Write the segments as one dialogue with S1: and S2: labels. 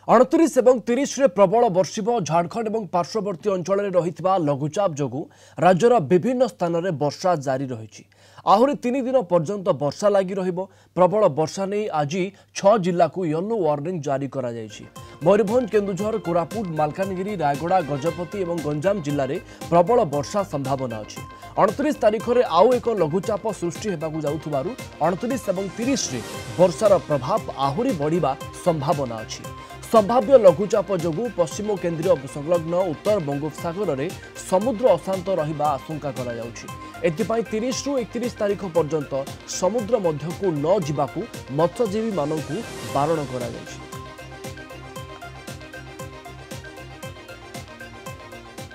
S1: 29 और 30 रे प्रबल बर्षिब झारखंड और पार्श्ववर्ती अंचल में रही लघुचाप जोगु राज्यर विभिन्न स्थान में वर्षा जारी रही। आहरी 3 दिन पर्यंत वर्षा लगी रहिबो। प्रबल वर्षा नहीं आज 6 जिला को येलो वार्निंग जारी करा जायछि। मयूरभंज, केन्दुझर, कोरापुट, मालकानगिरी, रायगड़ा, गजपति और गंजाम जिले में प्रबल वर्षा संभावना अच्छी। 29 तारीख में आउ एक लघुचाप सृष्टि होगाकू जाउथबारु 29 और 30 रे वर्षार प्रभाव आहरी बढ़िबा संभावना अच्छी। संभाव्य लघुचाप जोगु पश्चिम केन्द्रीय संलग्न उत्तर बंगोपसागर में समुद्र अशांत रहिबा आशंका करा जाउछि। एथिपाई 30 रु 31 तारीख पर्यंत समुद्र मध्यकू न जिबाकू मत्स्यजीवी मानकू बारण करा जायछि।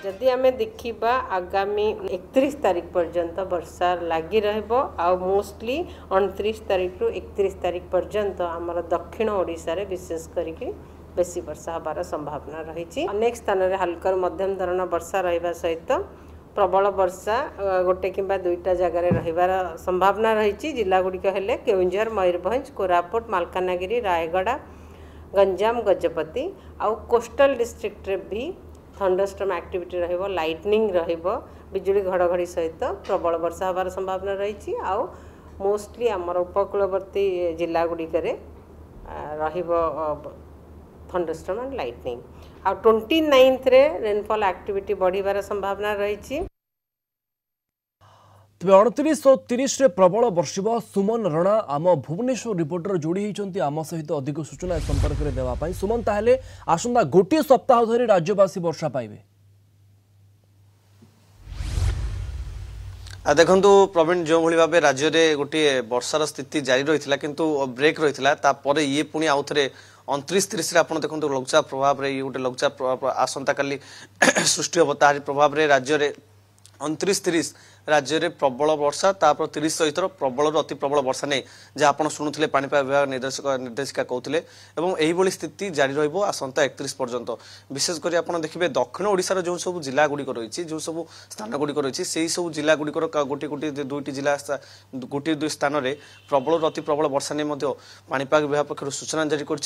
S2: जदि आमे देखिबा आगामी 31 तारीख पर्यंत वर्षा लगी रहबो आ मोस्टली 29 तारीख रु 31 तारीख पर्यंत आमर दक्षिण ओडिसा रे विशेष करिके बेसी वर्षा हबार संभावना रही। अनेक स्थान में हल्का मध्यम धरण वर्षा रहिबा सहित प्रबल वर्षा गोटे किंबा दुईटा जगार रहिबार संभावना रही। जिला गुड़िक हेले केन्दुझर, मयूरभंज, कोरापुट, मालकानगिरी, रायगड़ा, गंजाम, गजपति आउ कोस्टल डिस्ट्रिक्ट रे भी थंडरस्टॉर्म एक्टिविटी रहिबो, लाइटनिंग रहिबो, बिजुली घड़घड़ी सहित प्रबल वर्षा हबार संभावना रही। आउ मोस्टली आमर उपकूलवर्ती जिला गुड़िक रहिबो थंडरस्टॉर्म एंड लाइटनिंग। आ 29 रे रेनफॉल एक्टिविटी बढ़िबार संभावना रही।
S1: तेज 29 और 30 रे प्रबल वर्षिब। सुमन रणा आम भुवनेश्वर रिपोर्टर जोड़ी होती आम सहित अधिक सूचना संपर्क में देवाई। सुमन, ताहले आसंता गोटे सप्ताह धरी राज्यवासी वर्षा पाइबे?
S3: देखु प्रवीण, जो भाव राज्य में गोटे वर्षार स्थिति जारी रही किंतु ब्रेक रही है ये पुणी आउ थे 29-30 आप देखो लघुचाप प्रभाव ये गोटे लघुचाप आसंता काली सृष्टि हम तार प्रभाव राज्य में 29-30 राज्य में प्रबल वर्षा 30 सहित प्रबल अति प्रबल वर्षा नहीं जहाँ आप शुणुले पाणीपाग विभाग निर्देशिका कहते यही स्थिति जारी रही आसंता 31 पर्यंत। विशेषकर आप देखिए दक्षिण ओडिशार जो सब जिला गुड़िक रही जो सब स्थान गुड़िक रही से सब जिला गुड़िकर गोटे गोटे दुईटी जिला गोटे दुई स्थान में प्रबल अति प्रबल वर्षा नहीं पाणीपाग विभाग पक्ष सूचना जारी कर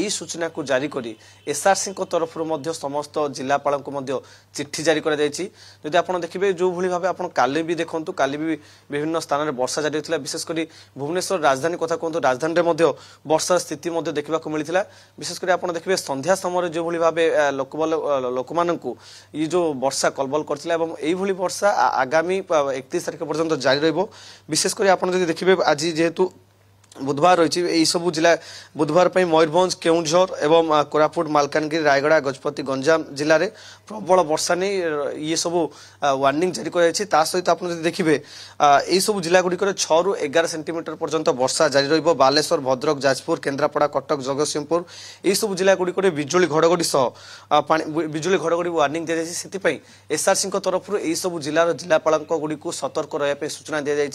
S3: सूचना को जारी कर एसआरसी तरफ समस्त जिलापाल को चिट्ठी जारी कर देखिए जो भाव आप काली भी देखो काली भी विभिन्न स्थान में वर्षा जारी होता। विशेषकर भुवनेश्वर राजधानी कथा कहतु राजधानी में वर्षा स्थिति देखा मिलता। विशेषकर आप देखिए संध्या समय जो भाव लोक मानू ये जो वर्षा कलबल कर वर्षा आगामी 31 तारीख पर्यंत जारी रहिबो। विशेषकर आप देखिए आज जेहेतु बुधवार रही यही सब जिला बुधवार मयूरभंज, केन्दुझर एवं कोरापुट, मालकानगिरी, रायगड़ा, गजपति, गंजाम जिले में प्रबल वर्षा नहीं ये सब वार्निंग जारी कर सहित आप देखिए यही सब जिला गुड़िक 6 रु 11 सेंटीमीटर पर्यंत वर्षा जारी रहिबो। बालेश्वर, भद्रक, जाजपुर, केन्द्रापड़ा, कटक, जगतसिंहपुर यही सब जिला गुड़िक बिजुली घड़घड़ी सह बिजुली घड़घड़ी वार्निंग दी जाए। एसआरसी तरफ यही सब जिलार जिलापाल गुड़ी सतर्क रहा सूचना दी जाए।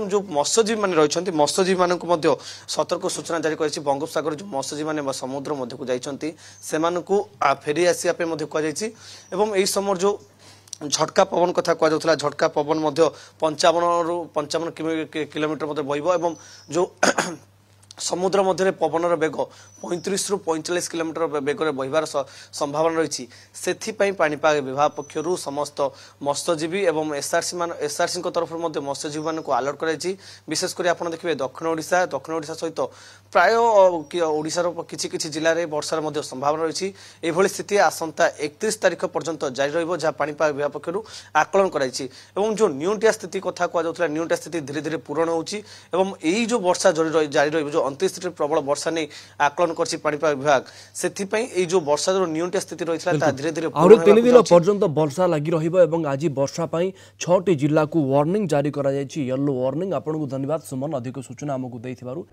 S3: जो मत्स्यजीवी मैंने रही मत्स्यजीवी मान सतर्क सूचना जारी कर बंगोपसागर जो मत्स्यजीवी मैंने समुद्र मध्य को जाइछंती सेमानकु फेरी आसिया पे मध्य कह जाइछि। एवं एई समय जो झटका पवन कथा कह झटका पवन 55 रु 55 किलोमीटर मध्य बहिबो एवं जो समुद्र मध्य पवनर बेग 35 रु 45 किलोमीटर बेगर बहिबार संभावना रही। से पाणीपाग विभाग पक्षर समस्त मत्स्यजीवी एवं एसआरसी तरफ मत्स्यजीवी मान अलर्ट कर विशेषकर आप देखिए दक्षिण ओडिशा सहित प्राय ओडिशार किछि जिले में वर्षार संभावना रही। यह स्थिति आसंता 31 तारीख पर्यंत जारी रही जहाँ पाणीपाग विभाग पक्षर आकलन कराई। जो न्यूटिया स्थिति कथा कहुला न्यूटिया स्थिति धीरे धीरे पूरण होची यही जो वर्षा जारी रही 29 प्रबल वर्षा नहीं आकलन कर पाणीपाग विभाग से जो वर्षा जो न्यूटिया स्थिति रही है धीरे धीरे
S1: 3 दिन पर्यंत वर्षा लगी रही। आज वर्षा 6टी जिला को वार्निंग जारी करा येलो वार्निंग। आपको धन्यवाद सुमन, अधिक सूचना आमको देथिबारु।